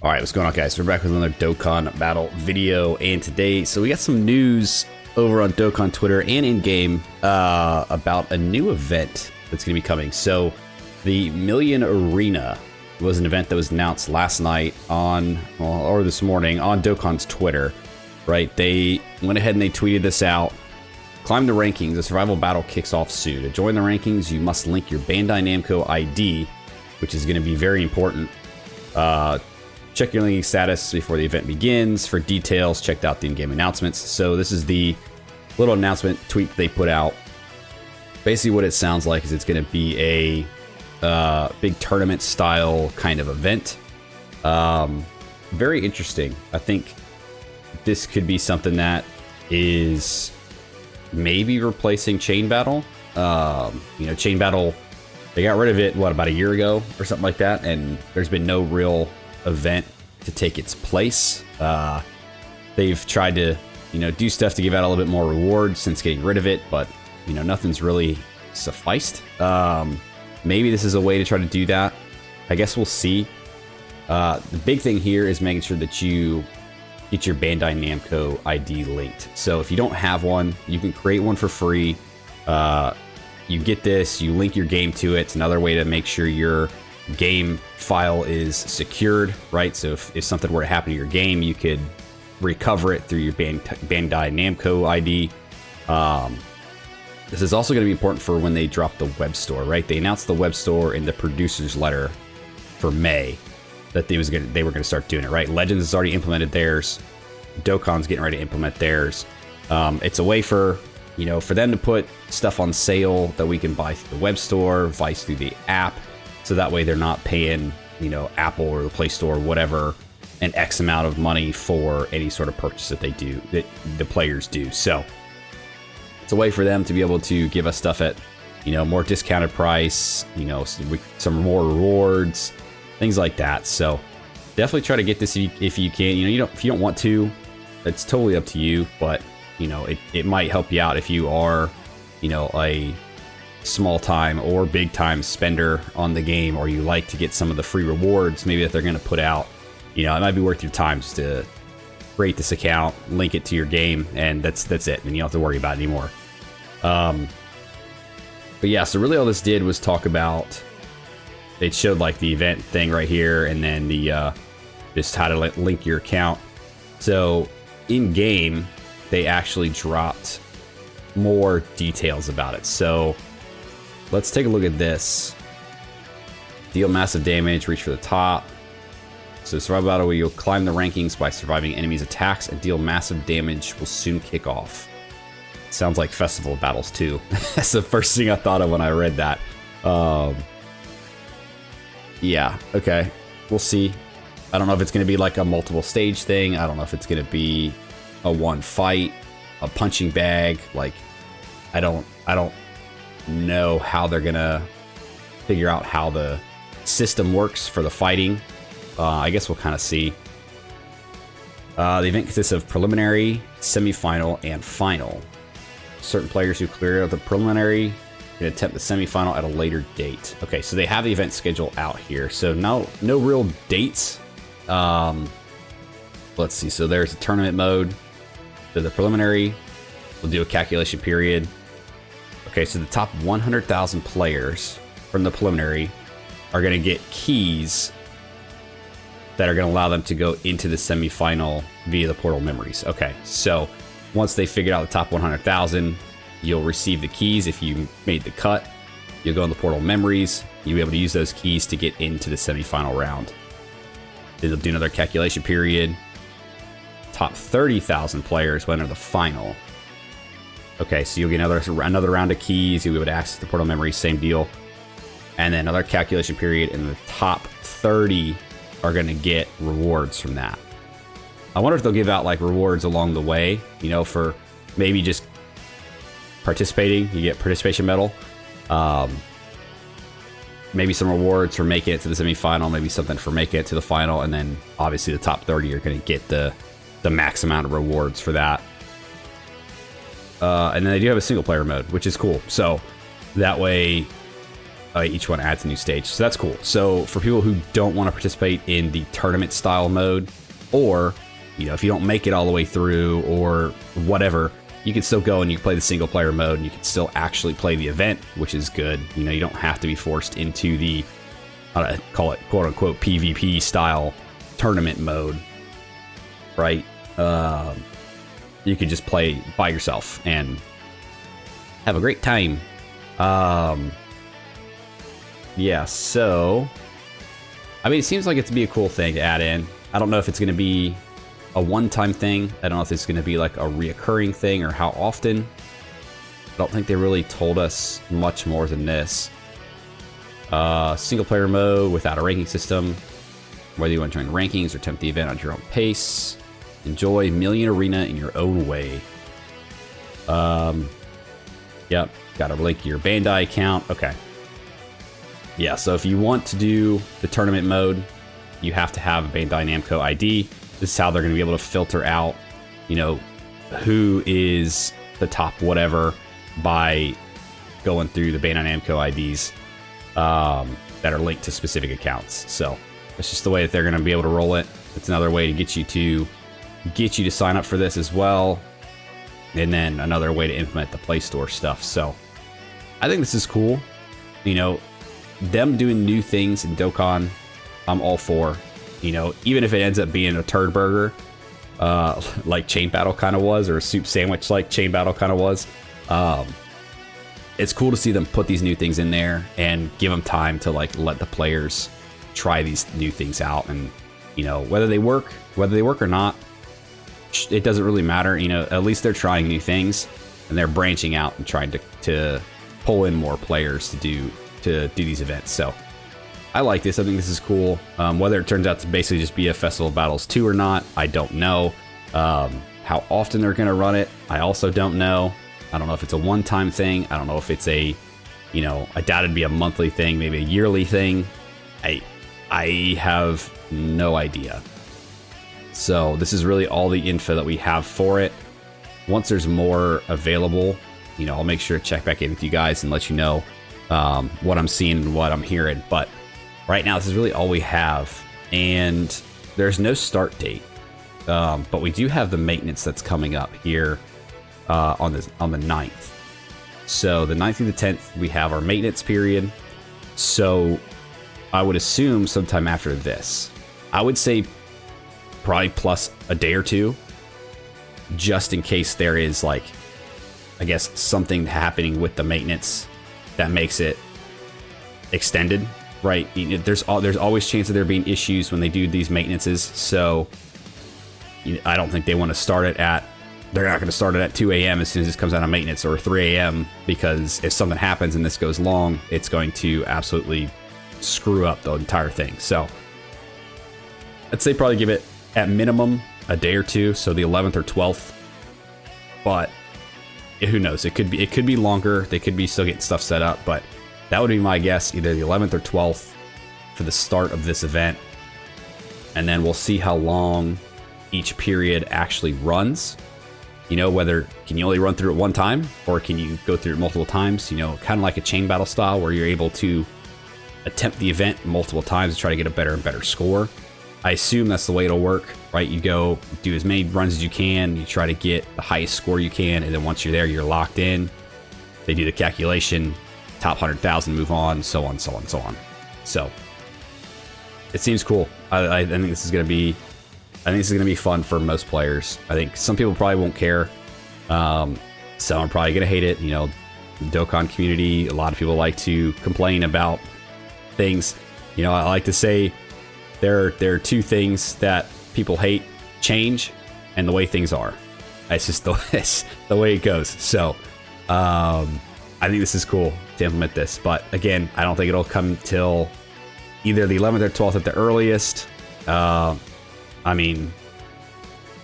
All right, what's going on, guys? We're back with another Dokkan battle video, and today, so we got some news over on Dokkan Twitter and in-game about a new event that's going to be coming. So, the Million Arena was an event that was announced last night on, or this morning, on Dokkan's Twitter, right? They went ahead and they tweeted this out. Climb the rankings. The survival battle kicks off soon. To join the rankings, you must link your Bandai Namco ID, which is going to be very important. Check your linking status before the event begins. For details, check out the in-game announcements. So this is the little announcement tweet they put out. Basically what it sounds like is it's going to be a big tournament style kind of event. Very interesting. I think this could be something that is maybe replacing Chain Battle. Chain Battle, they got rid of it, about a year ago or something like that, and there's been no real event to take its place. They've tried to, do stuff to give out a little bit more reward since getting rid of it, but, nothing's really sufficed. Maybe this is a way to try to do that. I guess we'll see. The big thing here is making sure that you get your Bandai Namco ID linked. So if you don't have one, you can create one for free. You get this, you link your game to it. It's another way to make sure your game file is secured, right? So if something were to happen to your game, you could recover it through your Bandai Namco ID. This is also going to be important for when they drop the web store, right? They announced the web store in the producer's letter for May that they were going to start doing it, right? Legends has already implemented theirs. Dokkan's getting ready to implement theirs. It's a way for them to put stuff on sale that we can buy through the web store, buy through the app. So that way they're not paying, Apple or the Play Store or whatever, an X amount of money for any sort of purchase that they do, that the players do. So it's a way for them to be able to give us stuff at, more discounted price, some more rewards, things like that. So definitely try to get this if you can. If you don't want to, it's totally up to you. But it might help you out if you are, a small time or big time spender on the game, or you like to get some of the free rewards maybe that they're going to put out. It might be worth your time just to create this account, link it to your game, and that's it, and you don't have to worry about it anymore. But yeah, so really all this did was talk about, it showed like the event thing right here, and then the just how to link your account. So in game they actually dropped more details about it. So let's take a look at this. Deal massive damage, reach for the top. So survival battle where you'll climb the rankings by surviving enemies' attacks and deal massive damage will soon kick off. Sounds like festival battles too. That's the first thing I thought of when I read that. Yeah, okay. We'll see. I don't know if it's going to be like a multiple stage thing. I don't know if it's going to be a one fight, a punching bag. Like, I don't know how they're gonna figure out how the system works for the fighting. I guess we'll kind of see. The event consists of preliminary, semifinal, and final. Certain players who clear out the preliminary can attempt the semifinal at a later date. Okay, so they have the event schedule out here. So no real dates. Let's see. So there's a tournament mode. So the preliminary, we'll do a calculation period. Okay, so the top 100,000 players from the preliminary are going to get keys that are going to allow them to go into the semifinal via the portal memories. Okay, so once they figured out the top 100,000, you'll receive the keys. If you made the cut, you'll go in the portal memories. You'll be able to use those keys to get into the semifinal round. Then they'll do another calculation period. Top 30,000 players will enter the final. Okay, so you'll get another round of keys. You'll be able to access the portal memory, same deal. And then another calculation period, and the top 30 are going to get rewards from that. I wonder if they'll give out like rewards along the way, for maybe just participating. You get participation medal. Maybe some rewards for making it to the semifinal, maybe something for making it to the final, and then obviously the top 30 are going to get the max amount of rewards for that. And then they do have a single player mode, which is cool. So that way, each one adds a new stage. So that's cool. So for people who don't want to participate in the tournament style mode, or, you know, if you don't make it all the way through or whatever, you can still go and you can play the single player mode and you can still actually play the event, which is good. You know, you don't have to be forced into the, call it quote unquote PvP style tournament mode, right? You could just play by yourself and have a great time. Yeah, so I mean, it seems like it's to be a cool thing to add in. I don't know if it's going to be a one-time thing. I don't know if it's going to be like a reoccurring thing or how often. I don't think they really told us much more than this. Single player mode without a ranking system. Whether you want to join rankings or attempt the event on your own pace. Enjoy Million Arena in your own way. Yep, got to link your Bandai account. Okay. Yeah, so if you want to do the tournament mode, you have to have a Bandai Namco ID. This is how they're going to be able to filter out, you know, who is the top whatever by going through the Bandai Namco IDs that are linked to specific accounts. So that's just the way that they're going to be able to roll it. It's another way to get you to sign up for this as well, and then another way to implement the Play Store stuff. So I think this is cool. You know, them doing new things in Dokkan, I'm all for. You know, even if it ends up being a turd burger, like Chain Battle kind of was, or a soup sandwich like Chain Battle kind of was, it's cool to see them put these new things in there and give them time to like let the players try these new things out. And, you know, whether they work or not, it doesn't really matter. You know, at least they're trying new things and they're branching out and trying to pull in more players to do these events. So I like this. I think this is cool. Whether it turns out to basically just be a Festival of Battles 2 or not, I don't know. How often they're going to run it, I also don't know. I don't know if it's a one-time thing. I don't know if it's a, you know, I doubt it'd be a monthly thing, maybe a yearly thing. I have no idea. So this is really all the info that we have for it. Once there's more available, you know, I'll make sure to check back in with you guys and let you know what I'm seeing and what I'm hearing. But right now, this is really all we have. And there's no start date. But we do have the maintenance that's coming up here on the 9th. So the 9th through the 10th, we have our maintenance period. So I would assume sometime after this. I would say probably plus a day or two, just in case there is, like, I guess something happening with the maintenance that makes it extended, right? There's always chance of there being issues when they do these maintenances. So I don't think they want to start it at, they're not going to start it at 2 a.m. as soon as this comes out of maintenance, or 3 a.m. because if something happens and this goes long, it's going to absolutely screw up the entire thing. So I'd say probably give it at minimum a day or two, so the 11th or 12th. But who knows? It could be longer. They could be still getting stuff set up, but that would be my guess, either the 11th or 12th for the start of this event. And then we'll see how long each period actually runs. You know, whether can you only run through it one time, or can you go through it multiple times? You know, kind of like a chain battle style where you're able to attempt the event multiple times to try to get a better and better score. I assume that's the way it'll work, right? You go do as many runs as you can, you try to get the highest score you can, and then once you're there, you're locked in. They do the calculation, top 100,000, move on, so on, so on, so on. So it seems cool. I think this is going to be, fun for most players. I think some people probably won't care. Some are probably going to hate it. You know, Dokkan community, a lot of people like to complain about things. You know, I like to say there are two things that people hate: change and the way things are. It's just the way it goes. So I think this is cool to implement this. But again, I don't think it'll come till either the 11th or 12th at the earliest. I mean,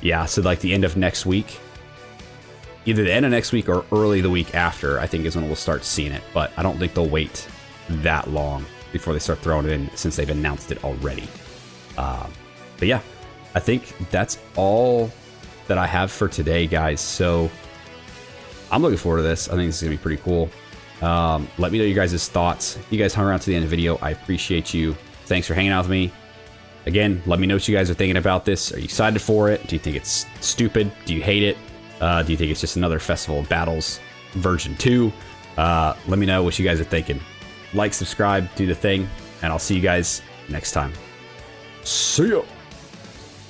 yeah, so like the end of next week. Either the end of next week or early the week after, I think, is when we'll start seeing it. But I don't think they'll wait that long before they start throwing it in, since they've announced it already. But yeah, I think that's all that I have for today, guys. So I'm looking forward to this. I think this is going to be pretty cool. Let me know you guys' thoughts. If you guys hung around to the end of the video, I appreciate you. Thanks for hanging out with me. Again, let me know what you guys are thinking about this. Are you excited for it? Do you think it's stupid? Do you hate it? Do you think it's just another Festival of Battles version 2? Let me know what you guys are thinking. Like, subscribe, do the thing, and I'll see you guys next time. See ya!